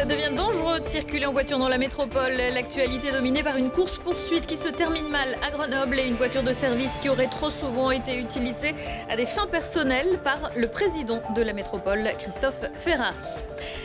Ça devient dangereux de circuler en voiture dans la métropole. L'actualité est dominée par une course-poursuite qui se termine mal à Grenoble et une voiture de service qui aurait trop souvent été utilisée à des fins personnelles par le président de la métropole, Christophe Ferrari.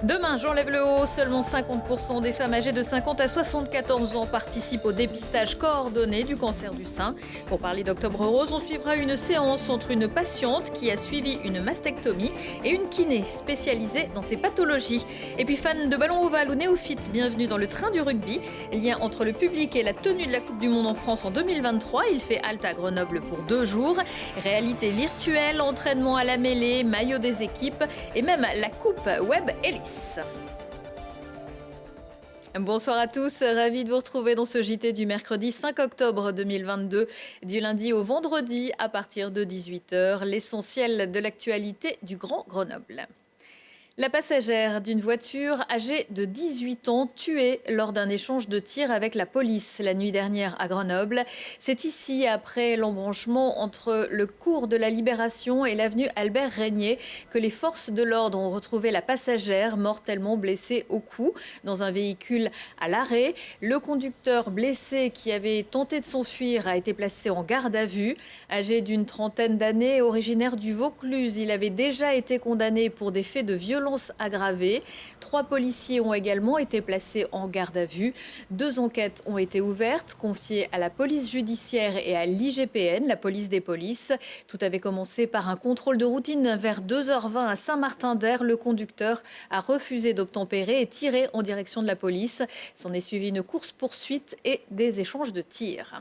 Demain, j'enlève le haut. Seulement 50% des femmes âgées de 50 à 74 ans participent au dépistage coordonné du cancer du sein. Pour parler d'Octobre Rose, on suivra une séance entre une patiente qui a suivi une mastectomie et une kiné spécialisée dans ces pathologies. Et puis fans de ballon ovale ou néophytes, bienvenue dans le train du rugby. Lien entre le public et la tenue de la Coupe du Monde en France en 2023. Il fait halte à Grenoble pour 2 jours. Réalité virtuelle, entraînement à la mêlée, maillot des équipes et même la Coupe Web Ellis. Bonsoir à tous, ravi de vous retrouver dans ce JT du mercredi 5 octobre 2022, du lundi au vendredi à partir de 18h, l'essentiel de l'actualité du Grand Grenoble. La passagère d'une voiture âgée de 18 ans tuée lors d'un échange de tirs avec la police la nuit dernière à Grenoble. C'est ici, après l'embranchement entre le cours de la Libération et l'avenue Albert Régnier, que les forces de l'ordre ont retrouvé la passagère mortellement blessée au cou dans un véhicule à l'arrêt. Le conducteur blessé qui avait tenté de s'enfuir a été placé en garde à vue. Âgé d'une trentaine d'années, originaire du Vaucluse, il avait déjà été condamné pour des faits de violence aggravée. 3 policiers ont également été placés en garde à vue. 2 enquêtes ont été ouvertes, confiées à la police judiciaire et à l'IGPN, la police des polices. Tout avait commencé par un contrôle de routine vers 2h20 à Saint-Martin-d'Air. Le conducteur a refusé d'obtempérer et tiré en direction de la police. S'en est suivi une course-poursuite et des échanges de tirs.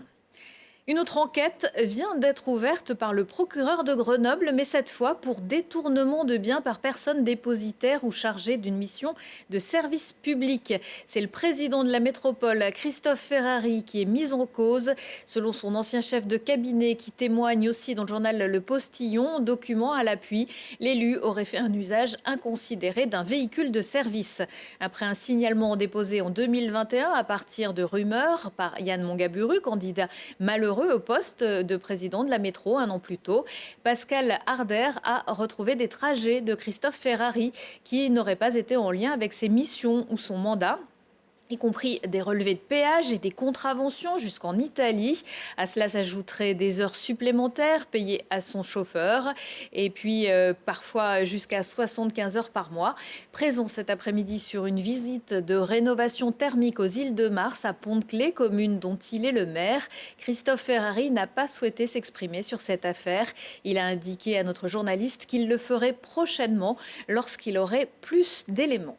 Une autre enquête vient d'être ouverte par le procureur de Grenoble, mais cette fois pour détournement de biens par personne dépositaire ou chargée d'une mission de service public. C'est le président de la métropole, Christophe Ferrari, qui est mis en cause. Selon son ancien chef de cabinet, qui témoigne aussi dans le journal Le Postillon, document à l'appui, l'élu aurait fait un usage inconsidéré d'un véhicule de service. Après un signalement déposé en 2021 à partir de rumeurs par Yann Mongaburu, candidat malheureux au poste de président de la métro 1 an plus tôt, Pascal Harder a retrouvé des trajets de Christophe Ferrari qui n'auraient pas été en lien avec ses missions ou son mandat, y compris des relevés de péage et des contraventions jusqu'en Italie. À cela s'ajouteraient des heures supplémentaires payées à son chauffeur et puis parfois jusqu'à 75 heures par mois. Présent cet après-midi sur une visite de rénovation thermique aux Îles-de-Mars à Pont-de-Claix, commune dont il est le maire, Christophe Ferrari n'a pas souhaité s'exprimer sur cette affaire. Il a indiqué à notre journaliste qu'il le ferait prochainement lorsqu'il aurait plus d'éléments.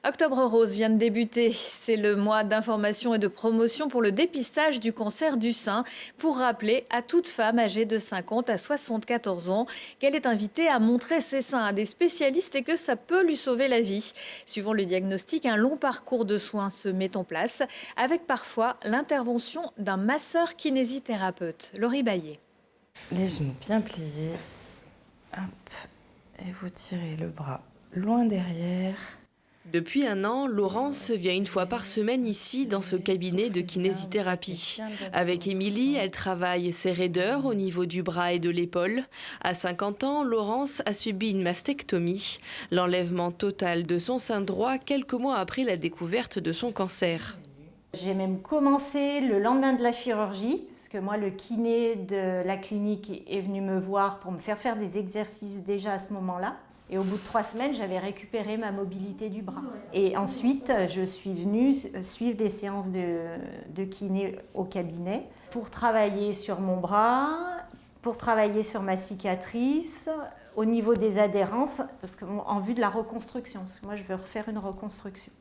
Octobre Rose vient de débuter. C'est le mois d'information et de promotion pour le dépistage du cancer du sein. Pour rappeler à toute femme âgée de 50 à 74 ans qu'elle est invitée à montrer ses seins à des spécialistes et que ça peut lui sauver la vie. Suivant le diagnostic, un long parcours de soins se met en place avec parfois l'intervention d'un masseur kinésithérapeute. Laurie Baillet. Les genoux bien pliés. Hop. Et vous tirez le bras loin derrière. Depuis 1 an, Laurence vient 1 fois par semaine ici dans ce cabinet de kinésithérapie. Avec Émilie, elle travaille ses raideurs au niveau du bras et de l'épaule. À 50 ans, Laurence a subi une mastectomie, l'enlèvement total de son sein droit quelques mois après la découverte de son cancer. J'ai même commencé le lendemain de la chirurgie, parce que moi, le kiné de la clinique est venu me voir pour me faire des exercices déjà à ce moment-là. Et au bout de 3 semaines, j'avais récupéré ma mobilité du bras. Et ensuite, je suis venue suivre des séances de kiné au cabinet pour travailler sur mon bras, pour travailler sur ma cicatrice, au niveau des adhérences, parce qu'en vue de la reconstruction, parce que moi, je veux refaire une reconstruction.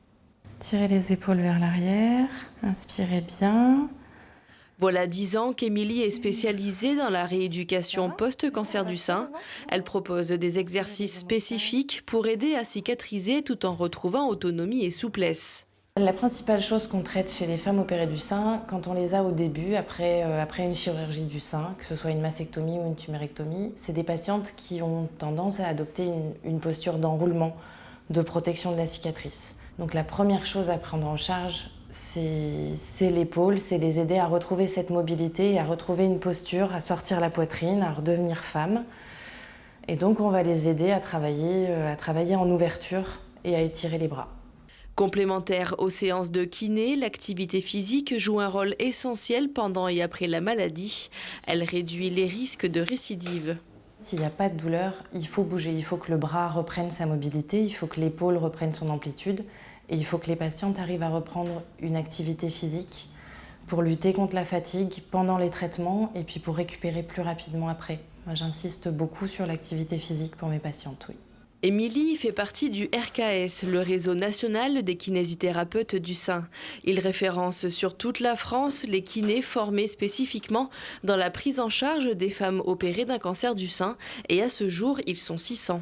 Tirez les épaules vers l'arrière, inspirez bien. Voilà 10 ans qu'Émilie est spécialisée dans la rééducation post-cancer du sein. Elle propose des exercices spécifiques pour aider à cicatriser tout en retrouvant autonomie et souplesse. La principale chose qu'on traite chez les femmes opérées du sein, quand on les a au début, après une chirurgie du sein, que ce soit une mastectomie ou une tumérectomie, c'est des patientes qui ont tendance à adopter une posture d'enroulement, de protection de la cicatrice. Donc la première chose à prendre en charge, c'est l'épaule, c'est les aider à retrouver cette mobilité, à retrouver une posture, à sortir la poitrine, à redevenir femme. Et donc on va les aider à travailler en ouverture et à étirer les bras. Complémentaire aux séances de kiné, l'activité physique joue un rôle essentiel pendant et après la maladie. Elle réduit les risques de récidive. S'il n'y a pas de douleur, il faut bouger, il faut que le bras reprenne sa mobilité, il faut que l'épaule reprenne son amplitude et il faut que les patientes arrivent à reprendre une activité physique pour lutter contre la fatigue pendant les traitements et puis pour récupérer plus rapidement après. Moi, j'insiste beaucoup sur l'activité physique pour mes patientes, oui. Émilie fait partie du RKS, le réseau national des kinésithérapeutes du sein. Il référence sur toute la France les kinés formés spécifiquement dans la prise en charge des femmes opérées d'un cancer du sein et à ce jour, ils sont 600.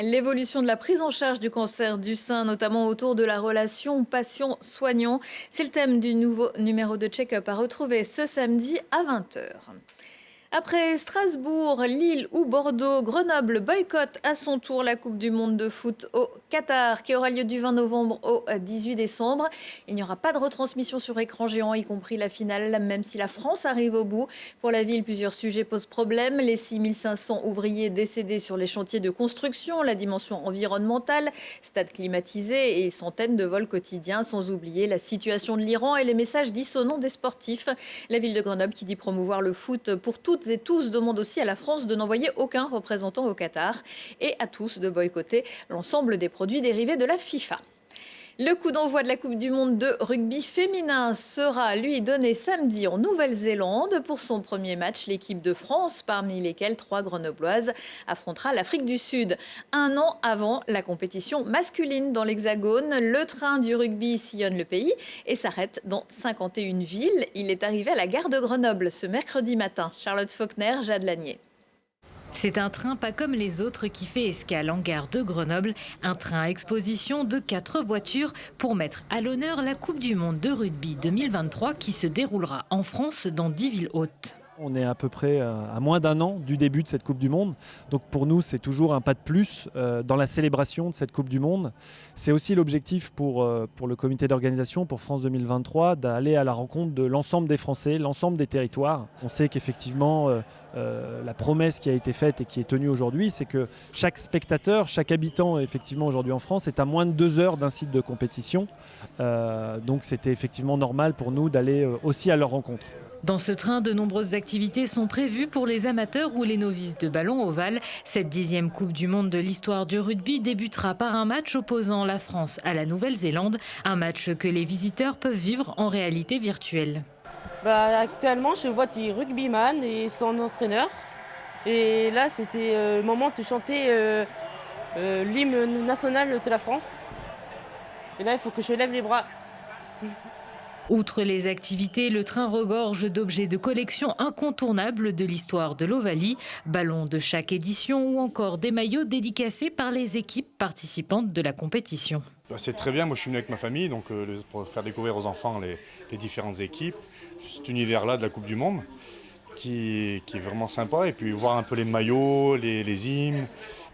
L'évolution de la prise en charge du cancer du sein, notamment autour de la relation patient-soignant, c'est le thème du nouveau numéro de Check-up à retrouver ce samedi à 20h. Après Strasbourg, Lille ou Bordeaux, Grenoble boycotte à son tour la Coupe du Monde de foot au Qatar qui aura lieu du 20 novembre au 18 décembre. Il n'y aura pas de retransmission sur écran géant, y compris la finale, même si la France arrive au bout. Pour la ville, plusieurs sujets posent problème. Les 6500 ouvriers décédés sur les chantiers de construction, la dimension environnementale, stade climatisé et centaines de vols quotidiens, sans oublier la situation de l'Iran et les messages dissonants des sportifs. La ville de Grenoble qui dit promouvoir le foot pour toutes et tous demande aussi à la France de n'envoyer aucun représentant au Qatar et à tous de boycotter l'ensemble des produits dérivés de la FIFA. Le coup d'envoi de la Coupe du Monde de rugby féminin sera, lui, donné samedi en Nouvelle-Zélande. Pour son premier match, l'équipe de France, parmi lesquelles 3 grenobloises, affrontera l'Afrique du Sud. Un an avant la compétition masculine dans l'Hexagone, le train du rugby sillonne le pays et s'arrête dans 51 villes. Il est arrivé à la gare de Grenoble ce mercredi matin. Charlotte Faulkner, Jade Lanier. C'est un train pas comme les autres qui fait escale en gare de Grenoble. Un train à exposition de 4 voitures pour mettre à l'honneur la Coupe du Monde de rugby 2023 qui se déroulera en France dans 10 villes hautes. On est à peu près à moins d'un an du début de cette Coupe du Monde. Donc pour nous, c'est toujours un pas de plus dans la célébration de cette Coupe du Monde. C'est aussi l'objectif pour le comité d'organisation, pour France 2023, d'aller à la rencontre de l'ensemble des Français, l'ensemble des territoires. On sait qu'effectivement, la promesse qui a été faite et qui est tenue aujourd'hui, c'est que chaque spectateur, chaque habitant effectivement aujourd'hui en France est à moins de 2 heures d'un site de compétition. Donc c'était effectivement normal pour nous d'aller aussi à leur rencontre. Dans ce train, de nombreuses activités sont prévues pour les amateurs ou les novices de ballon ovale. Cette 10e Coupe du Monde de l'histoire du rugby débutera par un match opposant la France à la Nouvelle-Zélande. Un match que les visiteurs peuvent vivre en réalité virtuelle. Actuellement, je vois des rugbyman et son entraîneur. Et là, c'était le moment de chanter l'hymne national de la France. Et là, il faut que je lève les bras. Outre les activités, le train regorge d'objets de collection incontournables de l'histoire de l'Ovalie, ballons de chaque édition ou encore des maillots dédicacés par les équipes participantes de la compétition. C'est très bien, moi je suis venu avec ma famille donc, pour faire découvrir aux enfants les différentes équipes, cet univers-là de la Coupe du Monde qui est vraiment sympa et puis voir un peu les maillots, les hymnes,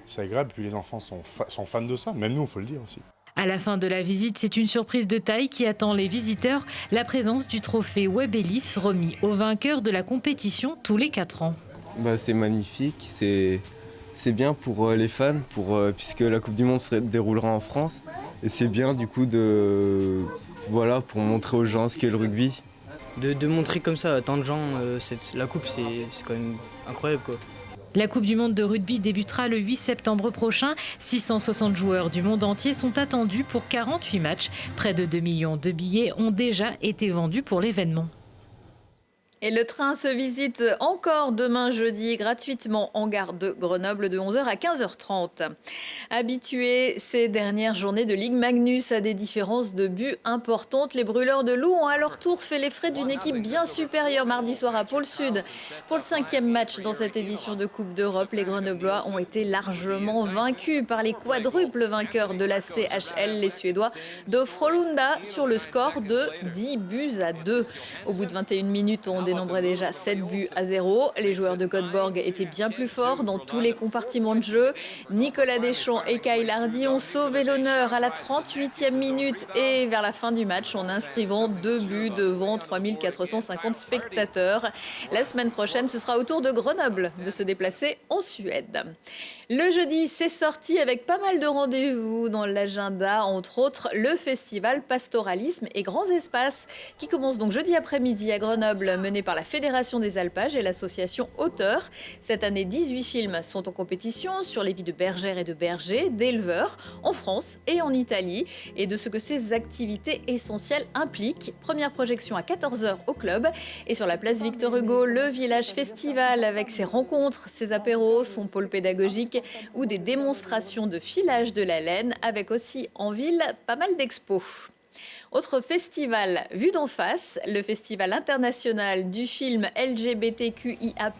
c'est agréable et puis les enfants sont fans de ça, même nous il faut le dire aussi. À la fin de la visite, c'est une surprise de taille qui attend les visiteurs, la présence du trophée Webb Ellis remis aux vainqueurs de la compétition tous les 4 ans. C'est magnifique, c'est bien pour les fans, puisque la Coupe du Monde se déroulera en France. Et c'est bien du coup pour montrer aux gens ce qu'est le rugby. De montrer comme ça à tant de gens, la Coupe c'est quand même incroyable quoi. La Coupe du Monde de rugby débutera le 8 septembre prochain. 660 joueurs du monde entier sont attendus pour 48 matchs. Près de 2 millions de billets ont déjà été vendus pour l'événement. Et le train se visite encore demain jeudi gratuitement en gare de Grenoble de 11h à 15h30. Habitués ces dernières journées de Ligue Magnus à des différences de buts importantes, les brûleurs de loups ont à leur tour fait les frais d'une équipe bien supérieure mardi soir à Pôle Sud. Pour le 5e match dans cette édition de Coupe d'Europe, les Grenoblois ont été largement vaincus par les quadruples vainqueurs de la CHL, les Suédois de Frölunda, sur le score de 10 buts à 2. Au bout de 21 minutes, on dénombrait déjà 7 buts à 0. Les joueurs de Göteborg étaient bien plus forts dans tous les compartiments de jeu. Nicolas Deschamps et Kyle Hardy ont sauvé l'honneur à la 38e minute et vers la fin du match en inscrivant 2 buts devant 3450 spectateurs. La semaine prochaine, ce sera au tour de Grenoble de se déplacer en Suède. Le jeudi, c'est sorti avec pas mal de rendez-vous dans l'agenda, entre autres le festival Pastoralisme et Grands Espaces qui commence donc jeudi après-midi à Grenoble, mené par la Fédération des Alpages et l'association Auteurs. Cette année, 18 films sont en compétition sur les vies de bergères et de bergers, d'éleveurs, en France et en Italie, et de ce que ces activités essentielles impliquent. Première projection à 14h au club et sur la place Victor Hugo, le village festival avec ses rencontres, ses apéros, son pôle pédagogique ou des démonstrations de filage de la laine, avec aussi en ville pas mal d'expos. Autre festival vu d'en face, le Festival international du film LGBTQIA+,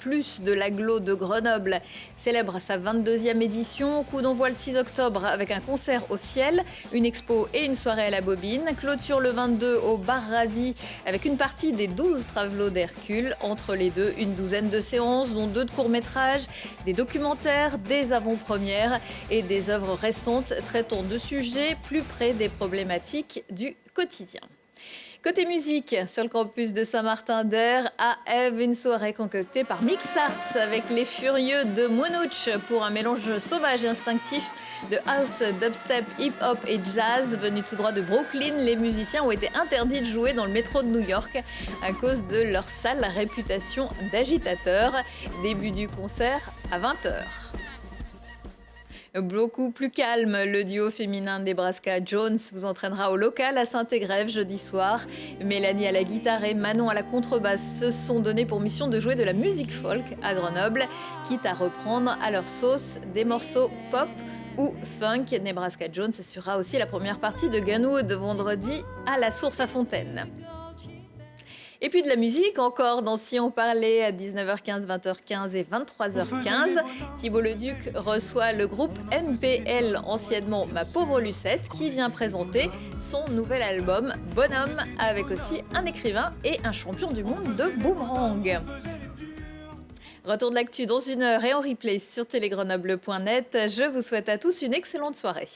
de l'Agglo de Grenoble célèbre sa 22e édition. Coup d'envoi le 6 octobre avec un concert au ciel, une expo et une soirée à la bobine. Clôture le 22 au Bar Radis avec une partie des 12 travelots d'Hercule. Entre les deux, une douzaine de séances, dont 2 de courts-métrages, des documentaires, des avant-premières et des œuvres récentes traitant de sujets plus près des problématiques du quotidien. Côté musique, sur le campus de Saint-Martin-d'Air, à Ève, une soirée concoctée par Mix Arts avec les Furieux de Mounouch pour un mélange sauvage et instinctif de house, dubstep, hip-hop et jazz. Venus tout droit de Brooklyn, les musiciens ont été interdits de jouer dans le métro de New York à cause de leur sale réputation d'agitateurs. Début du concert à 20h. Beaucoup plus calme, le duo féminin Nebraska Jones vous entraînera au local à Saint-Égrève jeudi soir. Mélanie à la guitare et Manon à la contrebasse se sont donnés pour mission de jouer de la musique folk à Grenoble, quitte à reprendre à leur sauce des morceaux pop ou funk. Nebraska Jones assurera aussi la première partie de Gunwood vendredi à la Source à Fontaine. Et puis de la musique encore dans Si on parlait à 19h15, 20h15 et 23h15. Thibault Leduc reçoit le groupe MPL, anciennement Ma Pauvre Lucette, qui vient présenter son nouvel album Bonhomme, avec aussi un écrivain et un champion du monde de boomerang. Retour de l'actu dans 1 heure et en replay sur télégrenoble.net. Je vous souhaite à tous une excellente soirée.